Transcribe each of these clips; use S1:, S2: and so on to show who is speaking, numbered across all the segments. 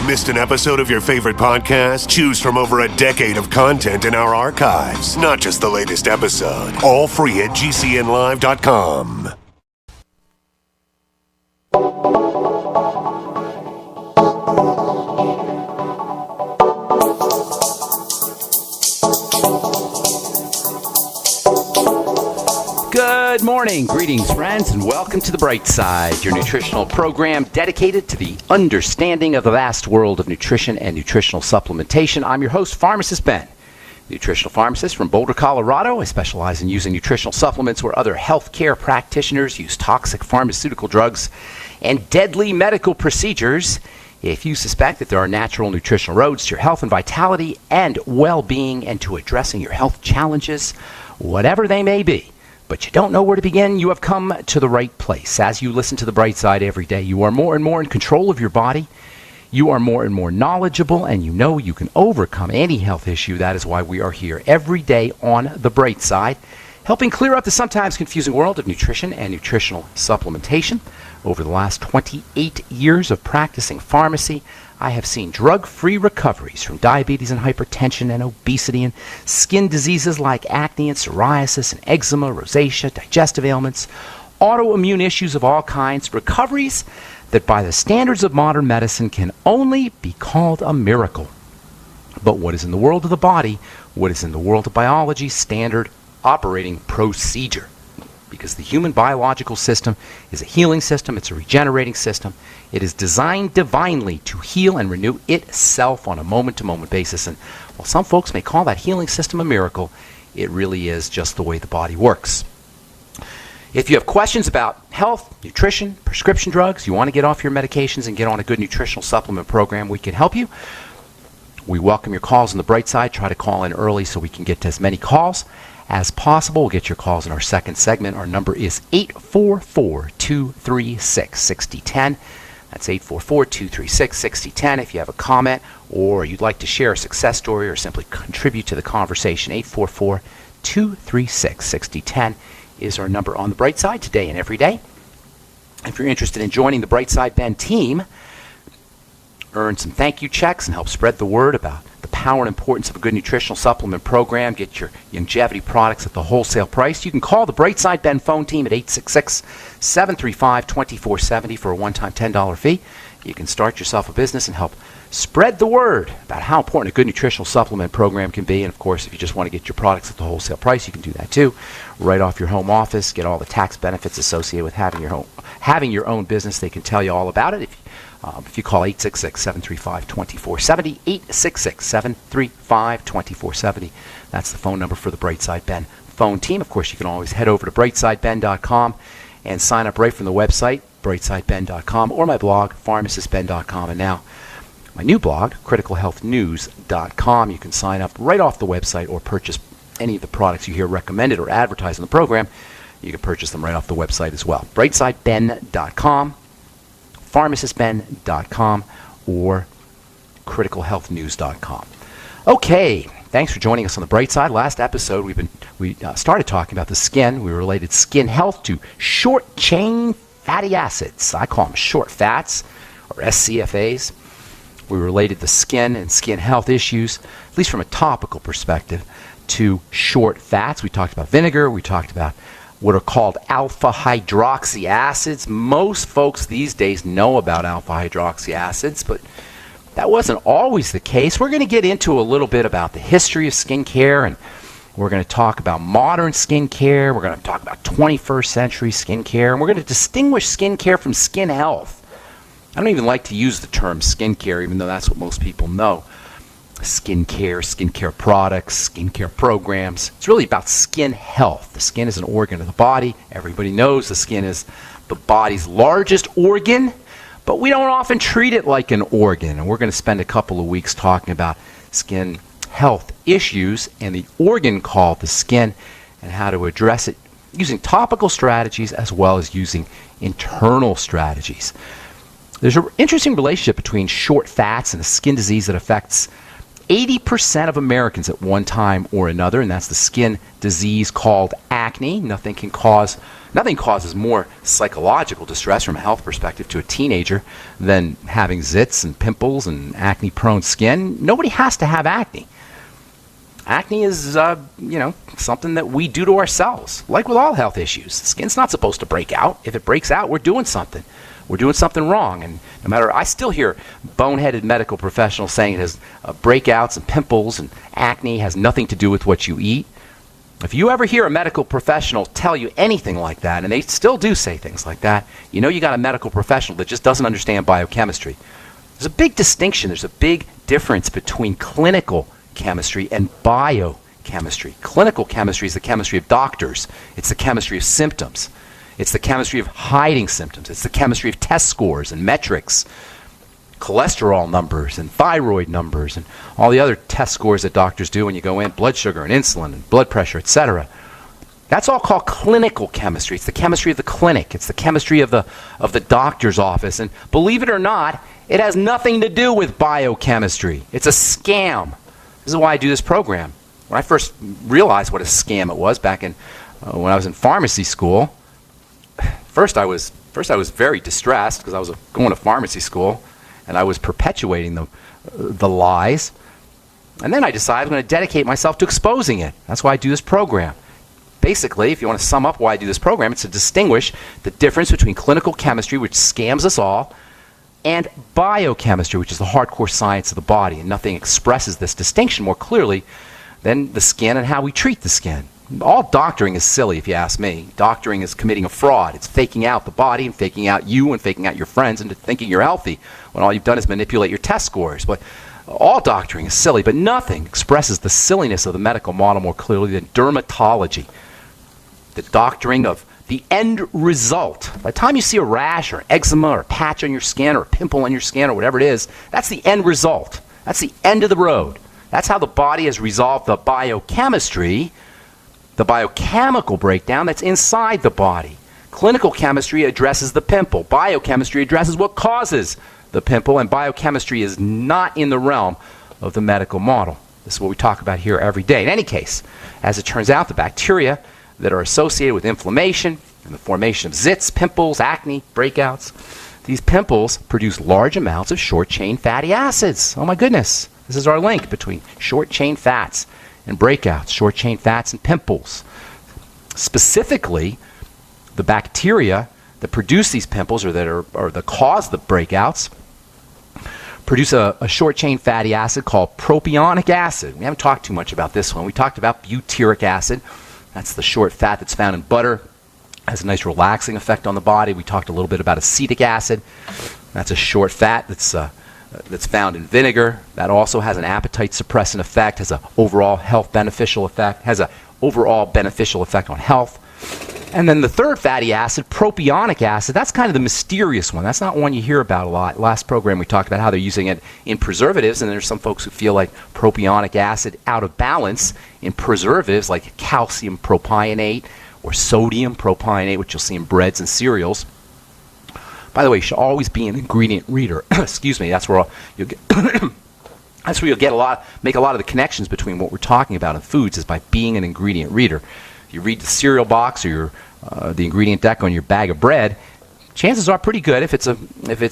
S1: Missed an episode of your favorite podcast? Choose from over a decade of content in our archives, not just the latest episode. All free at gcnlive.com.
S2: Good morning, greetings friends, and welcome to The Bright Side, your nutritional program dedicated to the understanding of the vast world of nutrition and nutritional supplementation. I'm your host, Pharmacist Ben, nutritional pharmacist from Boulder, Colorado. I specialize in using nutritional supplements where other healthcare practitioners use toxic pharmaceutical drugs and deadly medical procedures. If you suspect that there are natural nutritional roads to your health and vitality and well-being and to addressing your health challenges, whatever they may be, but you don't know where to begin, you have come to the right place. As you listen to The Bright Side every day, you are more and more in control of your body. You are more and more knowledgeable, and you know you can overcome any health issue. That is why we are here every day on The Bright Side, helping clear up the sometimes confusing world of nutrition and nutritional supplementation. Over the last 28 years of practicing pharmacy, I have seen drug-free recoveries from diabetes and hypertension and obesity and skin diseases like acne and psoriasis and eczema, rosacea, digestive ailments, autoimmune issues of all kinds, recoveries that by the standards of modern medicine can only be called a miracle. But what is in the world of the body, what is in the world of biology, standard operating procedure? Because the human biological system is a healing system, it's a regenerating system. It is designed divinely to heal and renew itself on a moment-to-moment basis. And while some folks may call that healing system a miracle, it really is just the way the body works. If you have questions about health, nutrition, prescription drugs, you want to get off your medications and get on a good nutritional supplement program, we can help you. We welcome your calls on The Bright Side. Try to call in early so we can get to as many calls as possible. We'll get your calls in our second segment. Our number is 844-236-6010. That's 844-236-6010. If you have a comment or you'd like to share a success story or simply contribute to the conversation, 844-236-6010 is our number on The Bright Side today and every day. If you're interested in joining the Bright Side Ben team, earn some thank you checks and help spread the word about the power and importance of a good nutritional supplement program, get your longevity products at the wholesale price, you can call the Bright Side Ben phone team at 866-735-2470 for a one-time $10 fee. You can start yourself a business and help spread the word about how important a good nutritional supplement program can be. And of course, if you just want to get your products at the wholesale price, you can do that too. Right off your home office, get all the tax benefits associated with having your own business. They can tell you all about it. If you call 866-735-2470, 866-735-2470, that's the phone number for the Bright Side Ben phone team. Of course, you can always head over to brightsideben.com and sign up right from the website, brightsideben.com, or my blog, pharmacistben.com, and now my new blog, criticalhealthnews.com. You can sign up right off the website or purchase any of the products you hear recommended or advertised in the program. You can purchase them right off the website as well, brightsideben.com, pharmacistben.com, or criticalhealthnews.com. Okay, thanks for joining us on The Bright Side. Last episode, we started talking about the skin. We related skin health to short-chain fatty acids. I call them short fats, or SCFAs. We related the skin and skin health issues, at least from a topical perspective, to short fats. We talked about vinegar. We talked about what are called alpha hydroxy acids. Most folks these days know about alpha hydroxy acids, but that wasn't always the case. We're going to get into a little bit about the history of skincare, and we're going to talk about modern skincare. We're going to talk about 21st century skincare, and we're going to distinguish skincare from skin health. I don't even like to use the term skincare, even though that's what most people know. Skincare products, skincare programs. It's really about skin health. The skin is an organ of the body. Everybody knows the skin is the body's largest organ, but we don't often treat it like an organ. And we're going to spend a couple of weeks talking about skin health issues and the organ called the skin and how to address it using topical strategies as well as using internal strategies. There's an interesting relationship between short fats and a skin disease that affects 80% of Americans at one time or another, and that's the skin disease called acne. Nothing can cause Nothing causes more psychological distress from a health perspective to a teenager than having zits and pimples and acne-prone skin. Nobody has to have acne. Acne is, something that we do to ourselves, like with all health issues. The skin's not supposed to break out. If it breaks out, we're doing something. We're doing something wrong. And no matter, I still hear boneheaded medical professionals saying it has breakouts and pimples and acne has nothing to do with what you eat. If you ever hear a medical professional tell you anything like that, and they still do say things like that, you know you got a medical professional that just doesn't understand biochemistry. There's a big distinction. There's a big difference between clinical chemistry and biochemistry. Clinical chemistry is the chemistry of doctors. It's the chemistry of symptoms. It's the chemistry of hiding symptoms. It's the chemistry of test scores and metrics, cholesterol numbers and thyroid numbers and all the other test scores that doctors do when you go in, blood sugar and insulin and blood pressure, etc. That's all called clinical chemistry. It's the chemistry of the clinic. It's the chemistry of the doctor's office. And believe it or not, it has nothing to do with biochemistry. It's a scam. This is why I do this program. When I first realized what a scam it was back in when I was in pharmacy school, first I was very distressed because I was going to pharmacy school and I was perpetuating the lies. And then I decided I'm going to dedicate myself to exposing it. That's why I do this program. Basically, if you want to sum up why I do this program, it's to distinguish the difference between clinical chemistry, which scams us all, and biochemistry, which is the hardcore science of the body. And nothing expresses this distinction more clearly than the skin and how we treat the skin. All doctoring is silly, if you ask me. Doctoring is committing a fraud. It's faking out the body and faking out you and faking out your friends into thinking you're healthy when all you've done is manipulate your test scores. But all doctoring is silly, but nothing expresses the silliness of the medical model more clearly than dermatology. The doctoring of the end result. By the time you see a rash or eczema or a patch on your skin or a pimple on your skin or whatever it is, that's the end result. That's the end of the road. That's how the body has resolved the biochemistry, the biochemical breakdown that's inside the body. Clinical chemistry addresses the pimple. Biochemistry addresses what causes the pimple, and biochemistry is not in the realm of the medical model. This is what we talk about here every day. In any case, as it turns out, the bacteria that are associated with inflammation and the formation of zits, pimples, acne, breakouts, these pimples produce large amounts of short-chain fatty acids. Oh my goodness. This is our link between short-chain fats and breakouts, short-chain fats and pimples. Specifically, the bacteria that produce these pimples or that cause the breakouts produce a short-chain fatty acid called propionic acid. We haven't talked too much about this one. We talked about butyric acid. That's the short fat that's found in butter. Has a nice relaxing effect on the body. We talked a little bit about acetic acid. That's a short fat that's found in vinegar. That also has an appetite suppressant effect, has an overall health beneficial effect, has an overall beneficial effect on health. And then the third fatty acid, propionic acid, that's kind of the mysterious one. That's not one you hear about a lot. Last program we talked about how they're using it in preservatives, and there's some folks who feel like propionic acid out of balance in preservatives like calcium propionate or sodium propionate, which you'll see in breads and cereals. By the way, you should always be an ingredient reader. Excuse me. That's where you'll get that's where you'll make a lot of the connections between what we're talking about in foods is by being an ingredient reader. You read the cereal box or the ingredient deck on your bag of bread, chances are pretty good if it's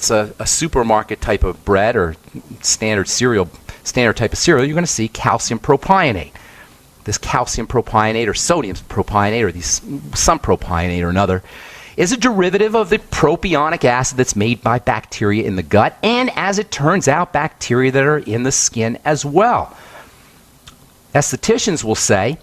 S2: a supermarket type of bread or standard type of cereal, you're going to see calcium propionate. This calcium propionate or sodium propionate or some propionate or another is a derivative of the propionic acid that's made by bacteria in the gut, and as it turns out, bacteria that are in the skin as well. Estheticians will say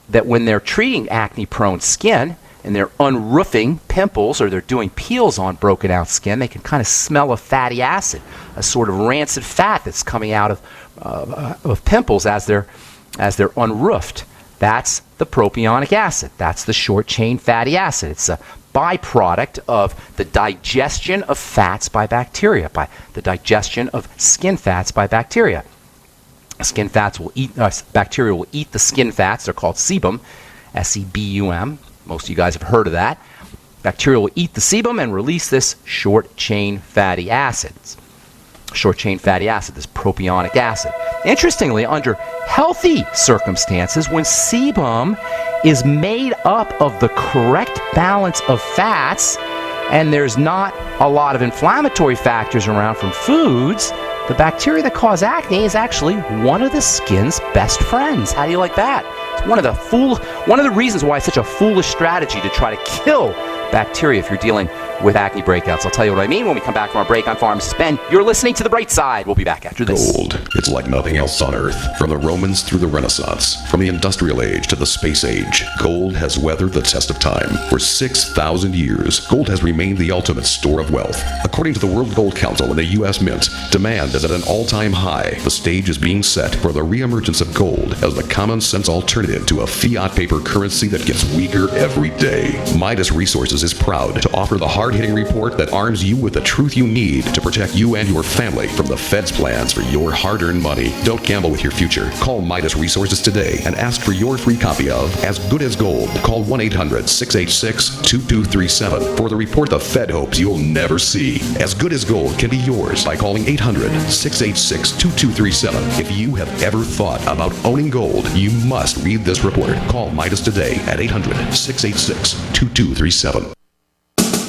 S2: that when they're treating acne-prone skin and they're unroofing pimples or they're doing peels on broken out skin, they can kind of smell a fatty acid, a sort of rancid fat that's coming out of pimples as they're unroofed. That's the propionic acid. That's the short-chain fatty acid. It's a byproduct of the digestion of fats by bacteria, by the digestion of skin fats by bacteria. Bacteria will eat the skin fats. They're called sebum, S-E-B-U-M. Most of you guys have heard of that. Bacteria will eat the sebum and release this short-chain fatty acids. Short-chain fatty acid, this propionic acid. Interestingly, under healthy circumstances, when sebum is made up of the correct balance of fats, and there's not a lot of inflammatory factors around from foods, the bacteria that cause acne is actually one of the skin's best friends. How do you like that? It's one of the reasons why it's such a foolish strategy to try to kill bacteria if you're dealing with acne breakouts. I'll tell you what I mean when we come back from our break. I'm Pharmacist Ben. You're listening to The Bright Side. We'll be back after this.
S3: Gold. It's like nothing else on Earth. From the Romans through the Renaissance, from the Industrial Age to the Space Age, gold has weathered the test of time. For 6,000 years, gold has remained the ultimate store of wealth. According to the World Gold Council and the U.S. Mint, demand is at an all-time high. The stage is being set for the reemergence of gold as the common-sense alternative to a fiat paper currency that gets weaker every day. Midas Resources is proud to offer the hard-hitting report that arms you with the truth you need to protect you and your family from the Fed's plans for your hard-earned money. Don't gamble with your future. Call Midas Resources today and ask for your free copy of As Good as Gold. Call 1-800-686-2237 for the report the Fed hopes you'll never see. As Good as Gold can be yours by calling 800-686-2237. If you have ever thought about owning gold, you must read this report. Call Midas today at 800-686-2237.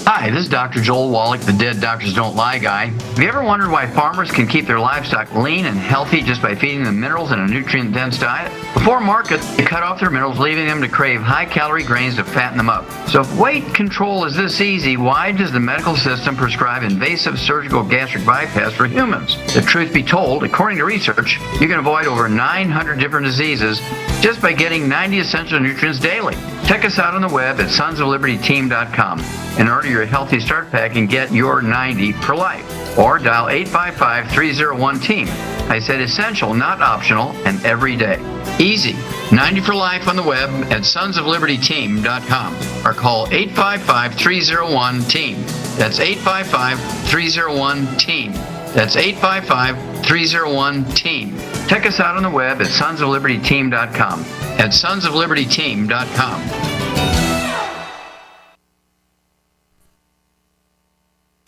S4: Hi, this is Dr. Joel Wallach, the Dead Doctors Don't Lie guy. Have you ever wondered why farmers can keep their livestock lean and healthy just by feeding them minerals in a nutrient-dense diet? Before market, they cut off their minerals, leaving them to crave high-calorie grains to fatten them up. So if weight control is this easy, why does the medical system prescribe invasive surgical gastric bypass for humans? The truth be told, according to research, you can avoid over 900 different diseases just by getting 90 essential nutrients daily. Check us out on the web at sonsoflibertyteam.com and order your Healthy Start Pack and get your 90 for life. Or dial 855-301-TEAM. I said essential, not optional, and every day. Easy. 90 for life on the web at sonsoflibertyteam.com or call 855-301-TEAM. That's 855-301-TEAM. That's 855-301-TEAM. Check us out on the web at sonsoflibertyteam.com. At sonsoflibertyteam.com.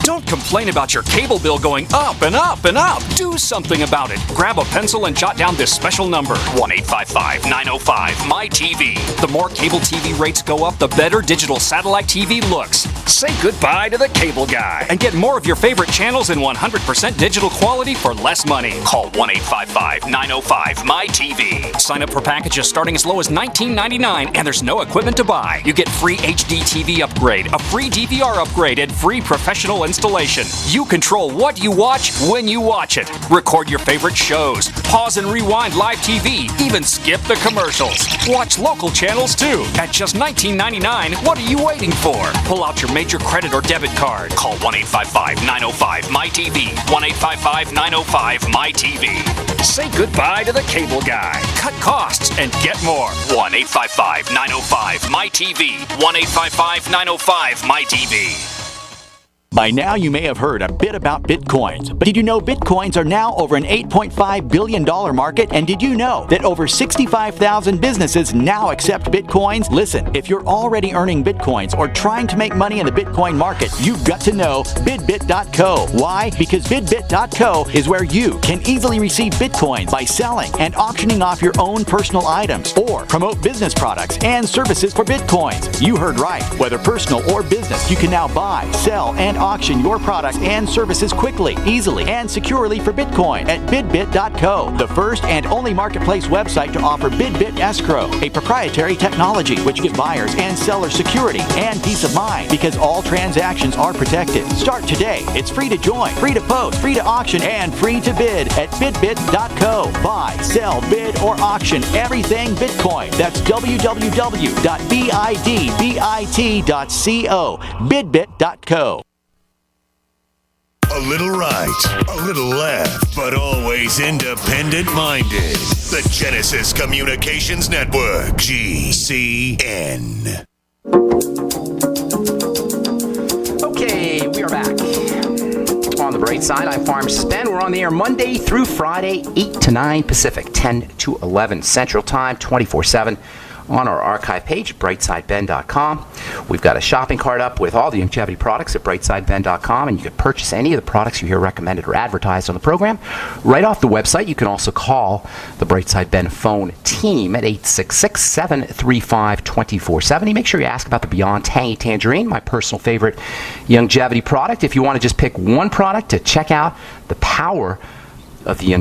S5: Don't complain about your cable bill going up and up and up. Do something about it. Grab a pencil and jot down this special number, 1-855-905-MY-TV. The more cable TV rates go up, the better digital satellite TV looks. Say goodbye to the cable guy and get more of your favorite channels in 100% digital quality for less money. Call 1-855-905-MY-TV. Sign up for packages starting as low as $19.99 and there's no equipment to buy. You get free HD TV upgrade, a free DVR upgrade, and free professional installation. You control what you watch when you watch it. Record your favorite shows, pause and rewind live TV, even skip the commercials. Watch local channels too. At just $19.99, what are you waiting for? Pull out your major credit or debit card. Call 1-855-905-MY-TV. 1-855-905-MY-TV. Say goodbye to the cable guy. Cut costs and get more. 1-855-905-MY-TV. 1-855-905-MY-TV.
S6: By now, you may have heard a bit about Bitcoins, but did you know Bitcoins are now over an $8.5 billion market? And did you know that over 65,000 businesses now accept Bitcoins? Listen, if you're already earning Bitcoins or trying to make money in the Bitcoin market, you've got to know BidBit.co. Why? Because BidBit.co is where you can easily receive Bitcoins by selling and auctioning off your own personal items or promote business products and services for Bitcoins. You heard right. Whether personal or business, you can now buy, sell, and auction your products and services quickly, easily, and securely for Bitcoin at BidBit.co, the first and only marketplace website to offer BidBit Escrow, a proprietary technology which gives buyers and sellers security and peace of mind because all transactions are protected. Start today. It's free to join, free to post, free to auction, and free to bid at BidBit.co. Buy, sell, bid, or auction everything Bitcoin. That's www.bidbit.co. BidBit.co.
S1: A little right, a little left, but always independent-minded. The Genesis Communications Network, GCN.
S2: Okay, we are back. On the bright side, I'm Pharmacist Ben. We're on the air Monday through Friday, 8 to 9 Pacific, 10 to 11 Central Time, 24/7 on our archive page at brightsideben.com. We've got a shopping cart up with all the longevity products at brightsideben.com, and you can purchase any of the products you hear recommended or advertised on the program right off the website. You can also call the Brightside Ben phone team at 866-735-2470. Make sure you ask about the Beyond Tangy Tangerine, my personal favorite longevity product. If you want to just pick one product to check out the power of the longevity